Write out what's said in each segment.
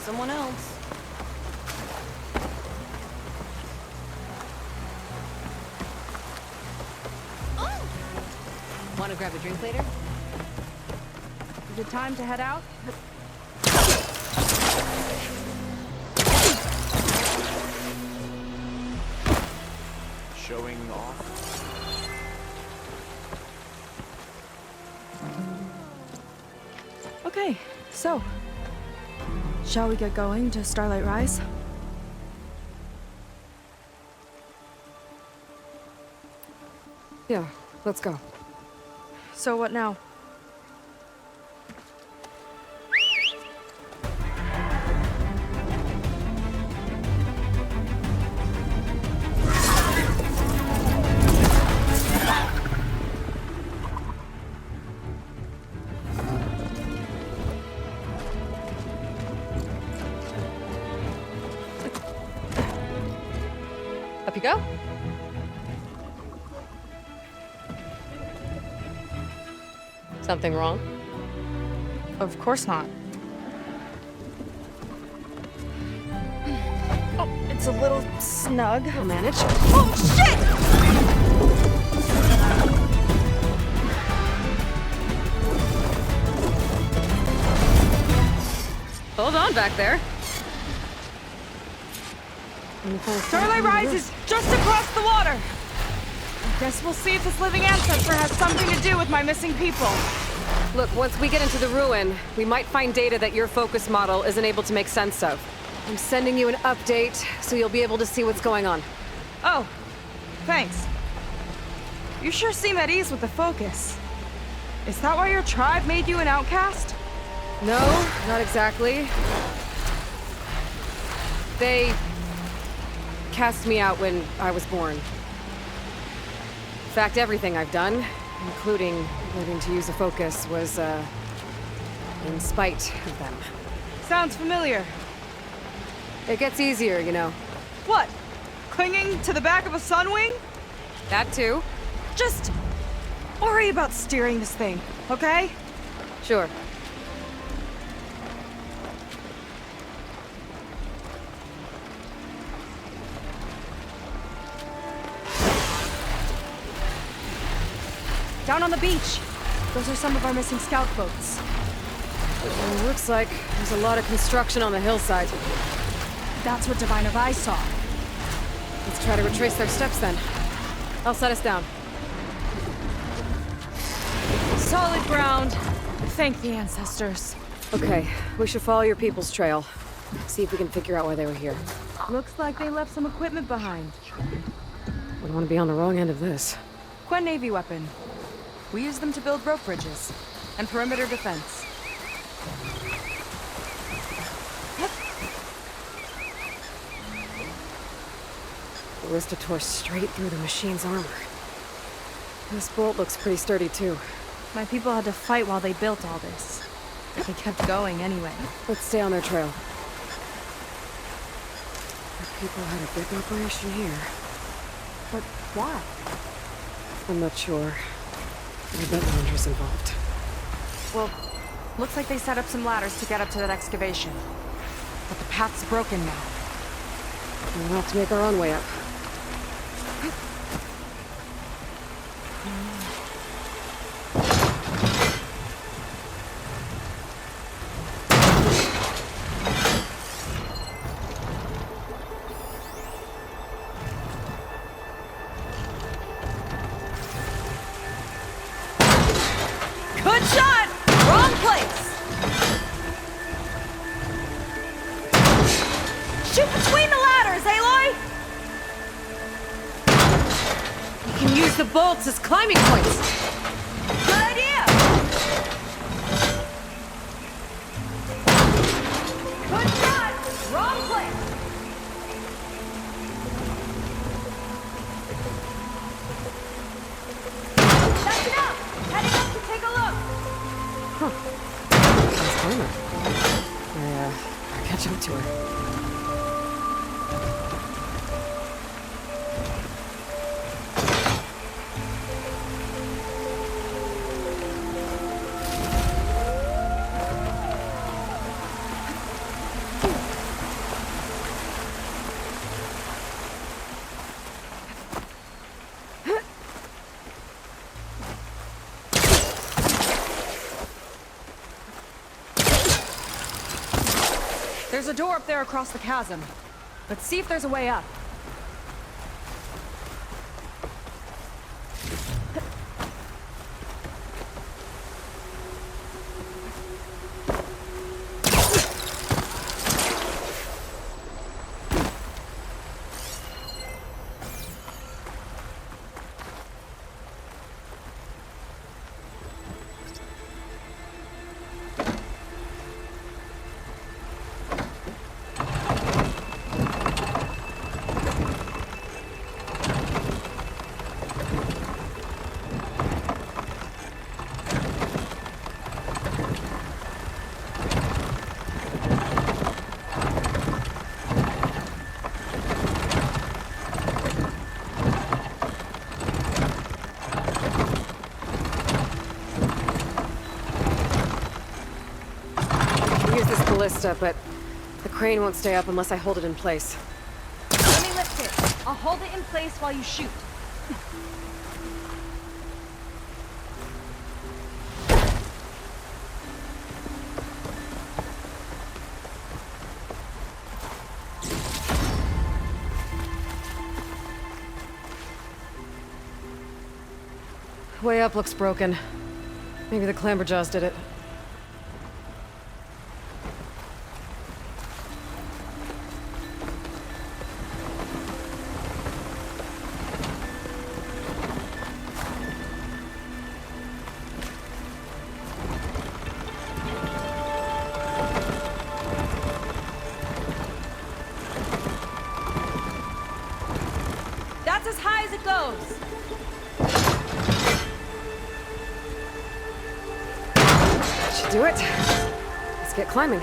someone else. Oh! Want to grab a drink later? Is it time to head out? Showing off. Okay, so shall we get going to Starlight Rise? Yeah, let's go. So what now? Up you go. Something wrong? Of course not. Oh, it's a little snug. I'll manage. Oh, shit! Hold on back there. Starlight Rise is just across the water. I guess we'll see if this living ancestor has something to do with my missing people. Look, once we get into the ruin, we might find data that your focus model isn't able to make sense of. I'm sending you an update, so you'll be able to see what's going on. Oh, thanks. You sure seem at ease with the focus. Is that why your tribe made you an outcast? No, not exactly. They cast me out when I was born. In fact, everything I've done, including learning to use a focus, was, in spite of them. Sounds familiar. It gets easier, you know. What? Clinging to the back of a sunwing? That too. Just worry about steering this thing, okay? Sure. Down on the beach. Those are some of our missing scout boats. It looks like there's a lot of construction on the hillside. That's what Divine of Eye saw. Let's try to retrace their steps then. I'll set us down. Solid ground. Thank the ancestors. Okay, we should follow your people's trail. See if we can figure out why they were here. Looks like they left some equipment behind. Wouldn't want to be on the wrong end of this. Quen Navy weapon. We use them to build rope bridges and perimeter defense. The Arista tore straight through the machine's armor. This bolt looks pretty sturdy too. My people had to fight while they built all this. But they kept going anyway. Let's stay on their trail. Our people had a big operation here. But why? I'm not sure. I bet Ranger's involved. Well, looks like they set up some ladders to get up to that excavation. But the path's broken now. We'll have to make our own way up. Good shot! Wrong place! Shoot between the ladders, Aloy! You can use the bolts as climbing points! Good idea! Good shot! Wrong place! That's enough! Heading up to take a look! Nice climber. I'll catch up to her. There's a door up there across the chasm. Let's see if there's a way up. Ballista, but the crane won't stay up unless I hold it in place. Let me lift it. I'll hold it in place while you shoot. Way up looks broken. Maybe the clamberjaws did it. That's as high as it goes. Should do it. Let's get climbing.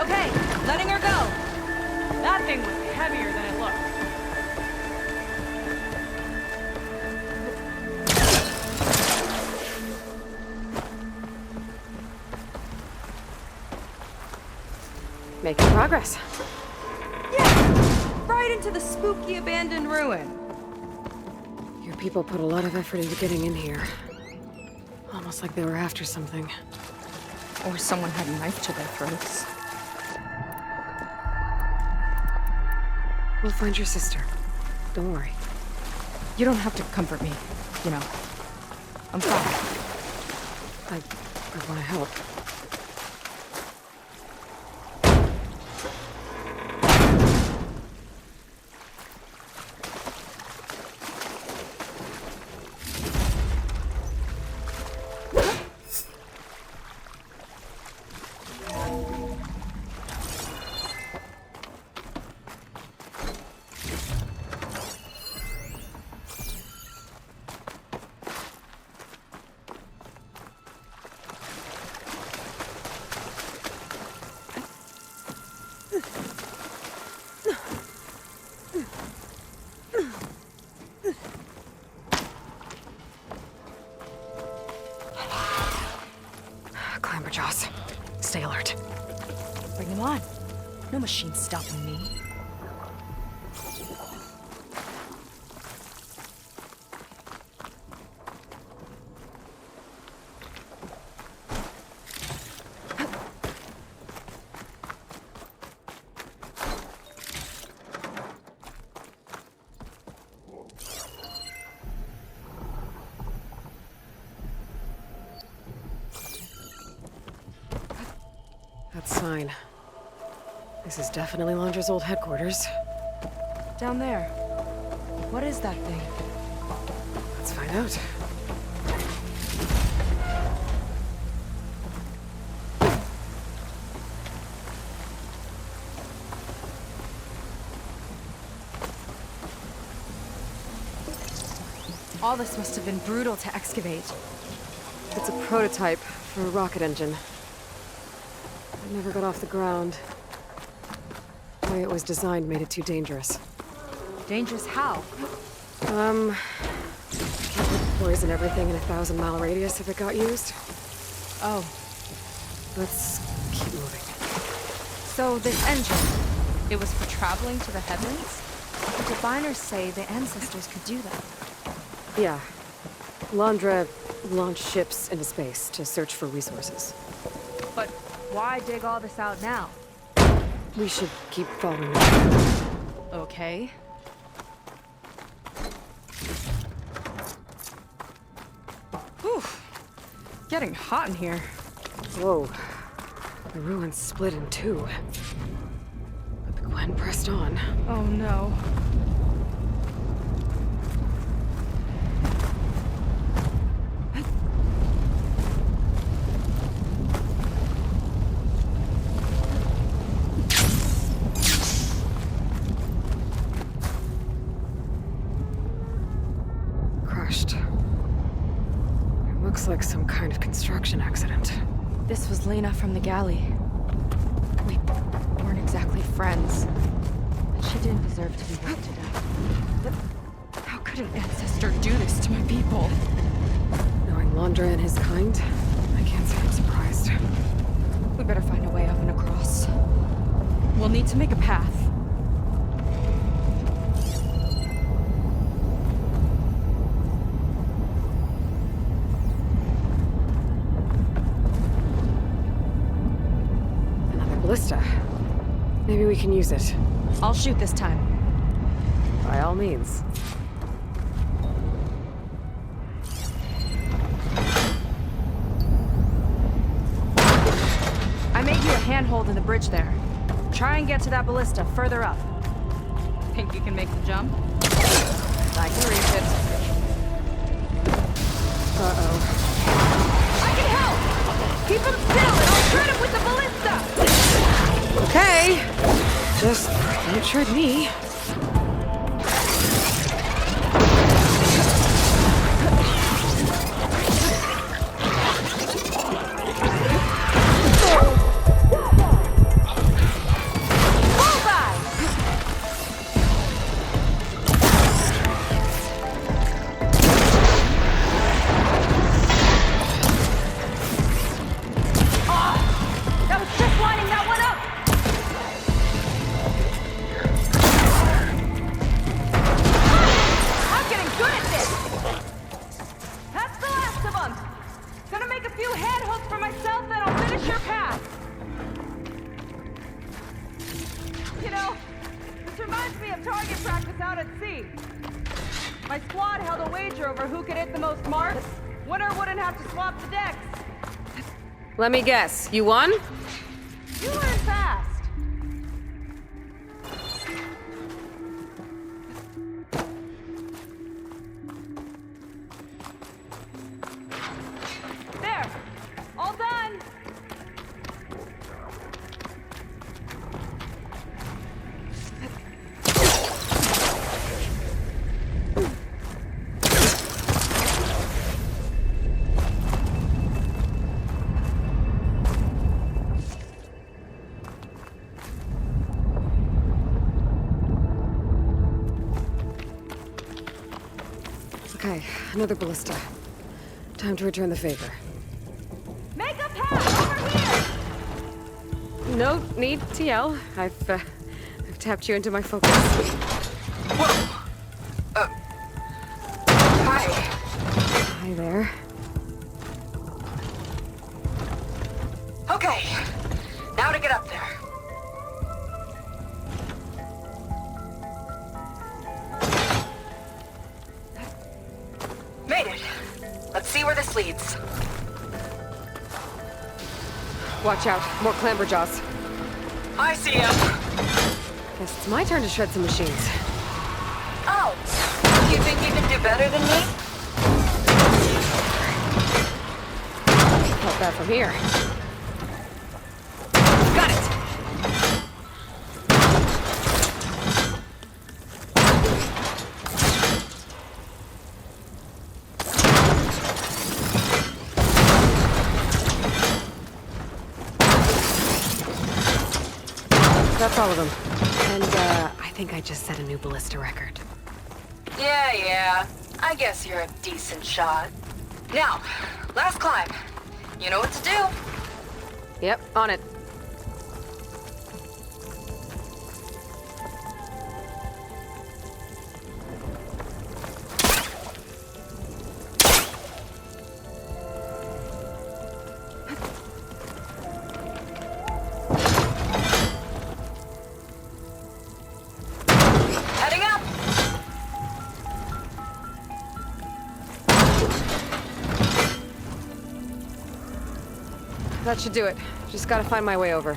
Okay, letting her go. That thing was heavier than it looked. Making progress. Yeah, right into the spooky abandoned ruin. Your people put a lot of effort into getting in here. Almost like they were after something. Or someone had a knife to their throats. We'll find your sister. Don't worry. You don't have to comfort me, you know. I'm fine. I want to help. Clamberjaws. Stay alert. Bring them on. No machine's stopping me. That sign. This is definitely Londra's old headquarters. Down there. What is that thing? Let's find out. All this must have been brutal to excavate. It's a prototype for a rocket engine. It never got off the ground. The way it was designed made it too dangerous. Dangerous how? It would poison everything in a 1,000-mile radius if it got used. Oh, Let's keep moving. so this engine, it was for traveling to the heavens? The diviners say the ancestors could do that. Yeah. Londra launched ships into space to search for resources. But Why dig all this out now? We should keep following it. Okay. Whew. Getting hot in here. Whoa. The ruins split in two. But the Gwen pressed on. Oh no. Crushed. It looks like some kind of construction accident. This was Lena from the galley. We weren't exactly friends. But she didn't deserve to be worked to death. How could an ancestor do this to my people? Knowing Landra and his kind, I can't say I'm surprised. We better find a way up and across. We'll need to make a path. Ballista. Maybe we can use it. I'll shoot this time. By all means. I made you a handhold in the bridge there. Try and get to that ballista further up. Think you can make the jump? I can reach it. Uh-oh. I can help! Keep him still and I'll tread him with the ballista! Okay. Just don't tread me. My squad held a wager over who could hit the most marks. Winner wouldn't have to swap the decks. Let me guess. You won? You learn fast. There. All done. Okay, another ballista. Time to return the favor. Make a path over here! No need to yell. I've tapped you into my focus. Whoa! Hi. Hi there. Okay, now to get up there. Made it. Let's see where this leads. Watch out. More clamberjaws. I see him. Guess it's my turn to shred some machines. Oh, you think you can do better than me? Not bad from here. Got it. That's all of them. And, I think I just set a new ballista record. Yeah. I guess you're a decent shot. Now, last climb. You know what to do. Yep, on it. That should do it. Just gotta find my way over.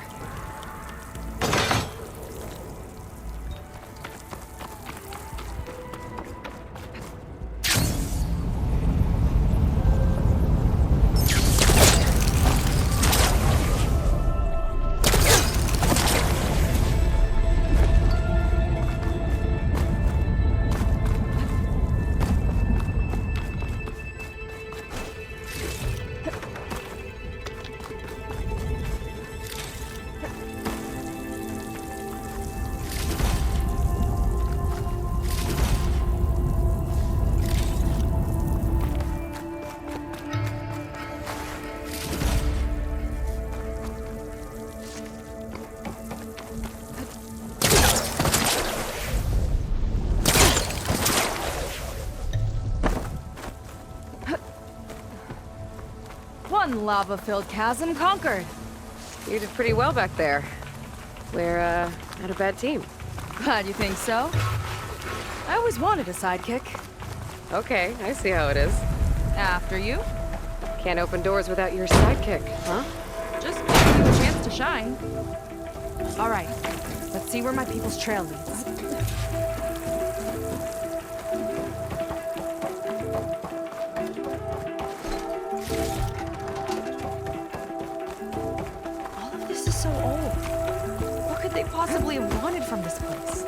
One lava-filled chasm conquered. You did pretty well back there. We're, not a bad team. Glad you think so. I always wanted a sidekick. Okay, I see how it is. After you. Can't open doors without your sidekick, huh? Just giving you a chance to shine. All right, let's see where my people's trail leads. All of this is so old. What could they possibly have wanted from this place?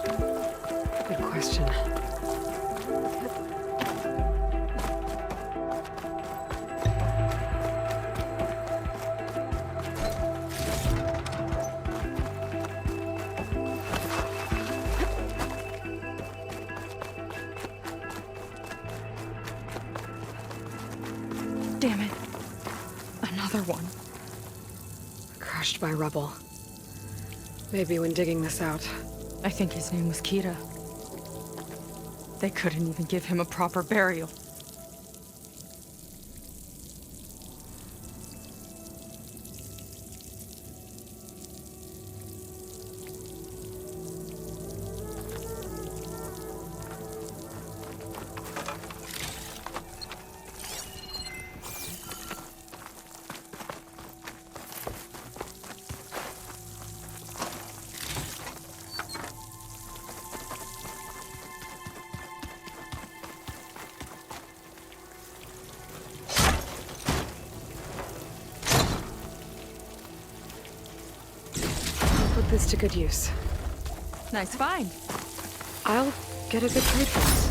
Good question. Damn it. Another one. Crushed by rubble. Maybe when digging this out. I think his name was Kira. They couldn't even give him a proper burial. Put this to good use. Nice find. I'll get a good trade for this.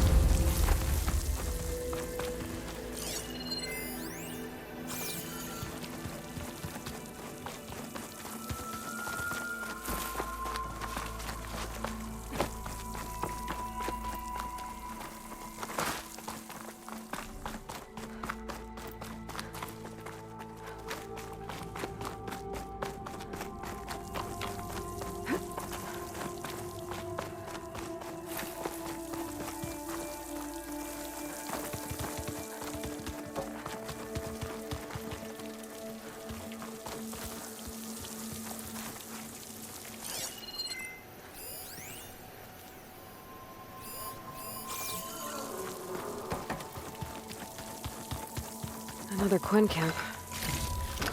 Another Quinn camp.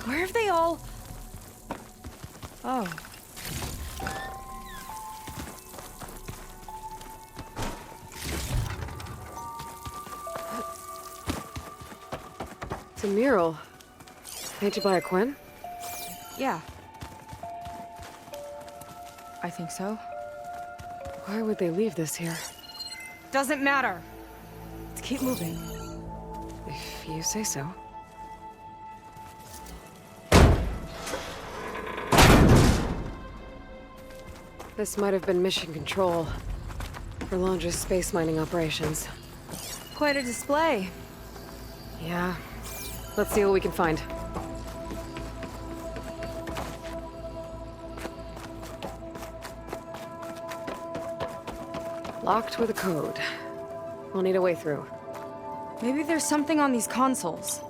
Where have they all... Oh. It's a mural. Painted by a Quinn? Yeah. I think so. Why would they leave this here? Doesn't matter. Let's keep moving. If you say so. This might have been mission control for Londra's space mining operations. Quite a display. Yeah. Let's see what we can find. Locked with a code. We'll need a way through. Maybe there's something on these consoles.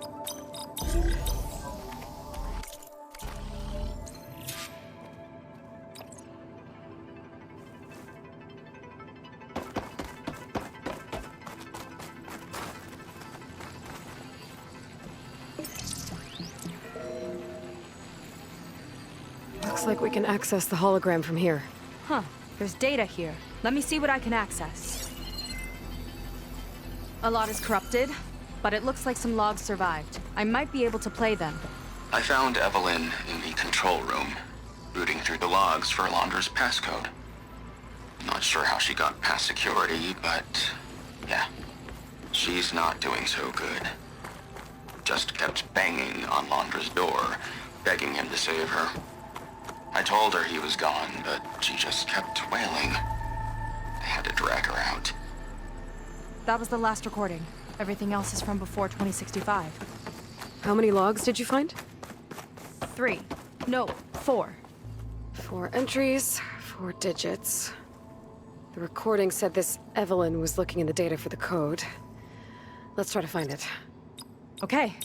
Looks like we can access the hologram from here. Huh. There's data here. Let me see what I can access. A lot is corrupted, but it looks like some logs survived. I might be able to play them. I found Evelyn in the control room, rooting through the logs for Alondra's passcode. Not sure how she got past security, but yeah, she's not doing so good. Just kept banging on Alondra's door, begging him to save her. I told her he was gone, but she just kept wailing. I had to drag her out. That was the last recording. Everything else is from before 2065. How many logs did you find? 3. No, 4. 4 entries, 4 digits. The recording said this Evelyn was looking in the data for the code. Let's try to find it. Okay.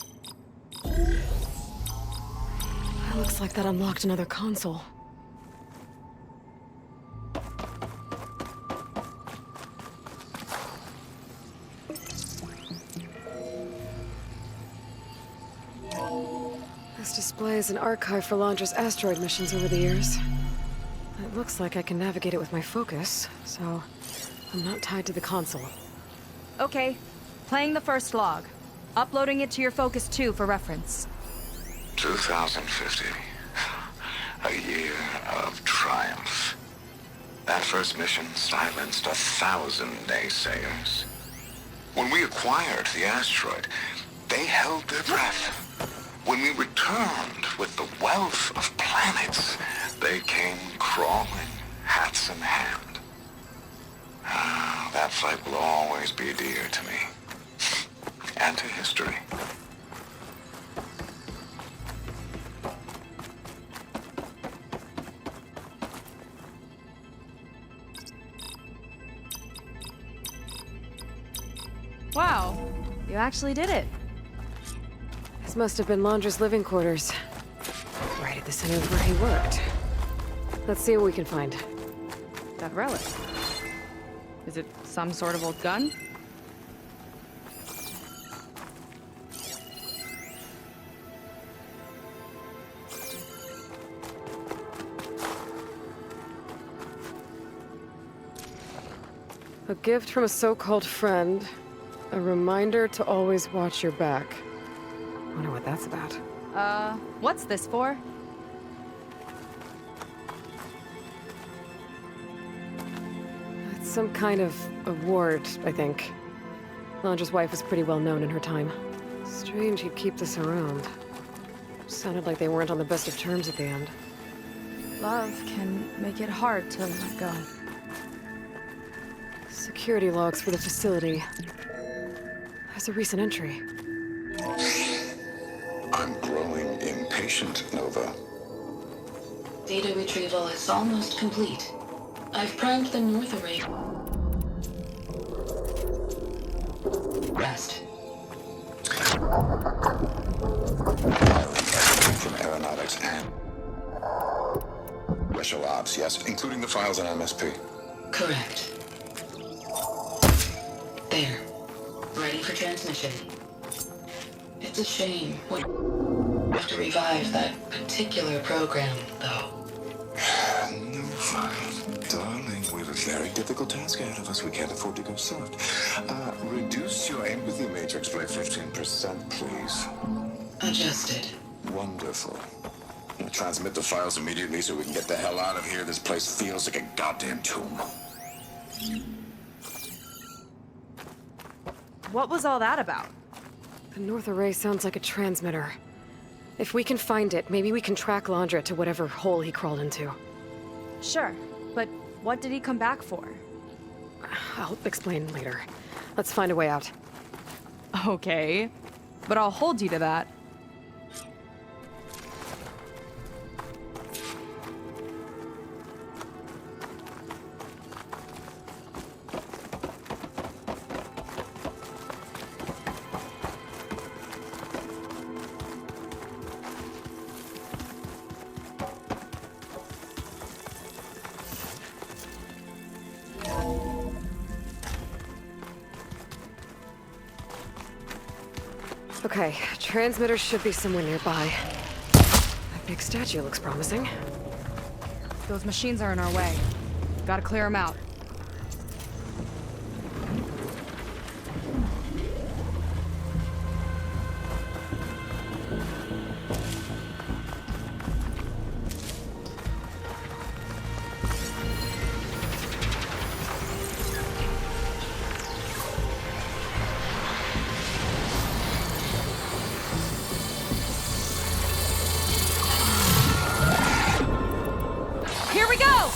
It looks like that unlocked another console. This displays an archive for Alondra's asteroid missions over the years. It looks like I can navigate it with my focus, so I'm not tied to the console. Okay. Playing the first log. Uploading it to your Focus 2 for reference. 2050. A year of triumph. That first mission silenced 1,000 naysayers. When we acquired the asteroid, they held their breath. When we returned with the wealth of planets, they came crawling, hats in hand. That fight will always be dear to me. And to history. Wow. You actually did it. This must have been Alondra's living quarters. Right at the center of where he worked. Let's see what we can find. That relic. Is it some sort of old gun? A gift from a so-called friend. A reminder to always watch your back. Wonder what that's about. What's this for? It's some kind of award, I think. Alondra's wife was pretty well known in her time. Strange he'd keep this around. Sounded like they weren't on the best of terms at the end. Love can make it hard to let go. Security logs for the facility. There's a recent entry. I'm growing impatient, Nova. Data retrieval is almost complete. I've primed the north array. Rest. From aeronautics and special ops, yes, including the files on MSP. Correct. There. Ready for transmission. It's a shame we have to revive that particular program, though. Nova, darling, we have a very difficult task ahead of us. We can't afford to go soft. Reduce your empathy matrix by 15%, please. Adjusted. Wonderful. Transmit the files immediately so we can get the hell out of here. This place feels like a goddamn tomb. What was all that about? The north array sounds like a transmitter. If we can find it, maybe we can track Alondra to whatever hole he crawled into. Sure, but what did he come back for? I'll explain later. Let's find a way out. Okay, but I'll hold you to that. Okay, transmitter should be somewhere nearby. That big statue looks promising. Those machines are in our way. Gotta clear them out. Here we go!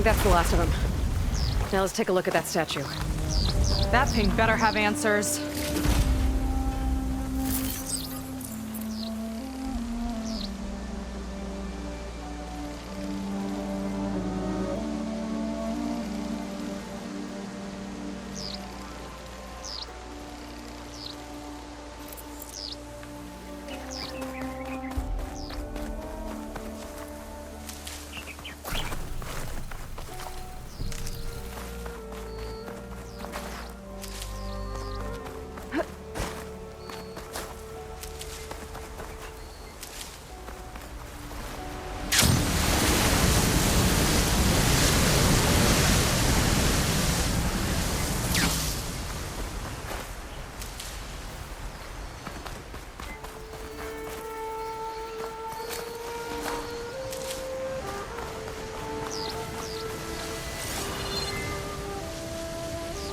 think that's the last of them. Now let's take a look at that statue. That thing better have answers.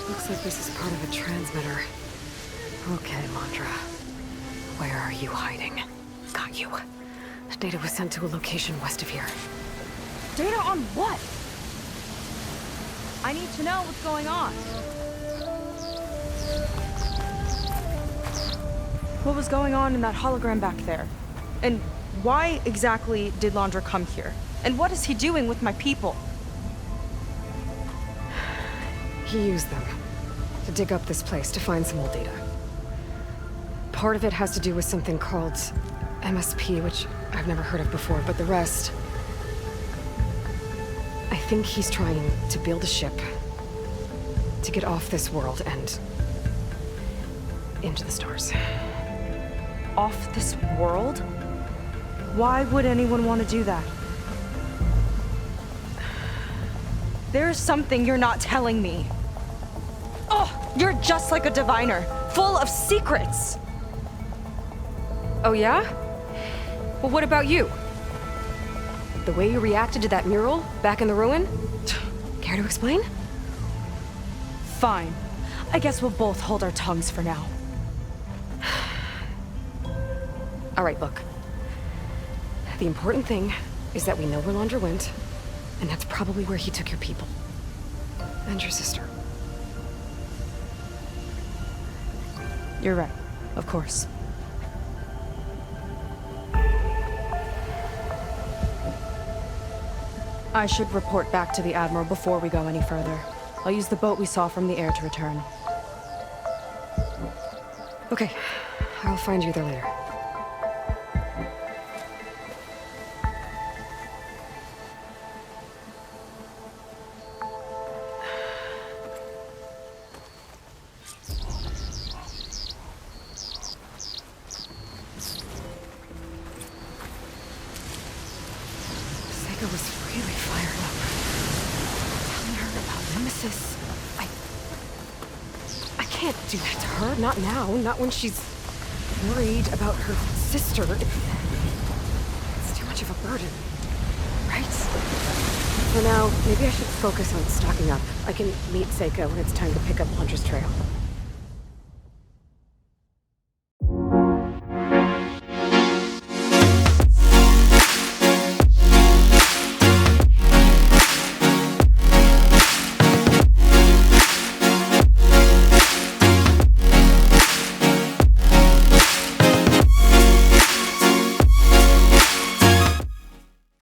Looks like this is part of a transmitter. Okay, Landra. Where are you hiding? Got you. Data was sent to a location west of here. Data on what? I need to know what's going on. What was going on in that hologram back there? And why exactly did Landra come here? And what is he doing with my people? He used them to dig up this place to find some old data. Part of it has to do with something called MSP, which I've never heard of before, but the rest... I think he's trying to build a ship to get off this world and into the stars. Off this world? Why would anyone want to do that? There's something you're not telling me. Oh, you're just like a diviner, full of secrets. Oh yeah? Well, what about you? The way you reacted to that mural back in the ruin? Care to explain? Fine. I guess we'll both hold our tongues for now. All right, look. The important thing is that we know where Landra went, and that's probably where he took your people. And your sister. You're right. Of course. I should report back to the Admiral before we go any further. I'll use the boat we saw from the air to return. Okay. I'll find you there later. Seika was really fired up. Telling her about Nemesis. I can't do that to her. Not now. Not when she's worried about her sister. It's too much of a burden. Right? For now, maybe I should focus on stocking up. I can meet Seika when it's time to pick up Landra's trail.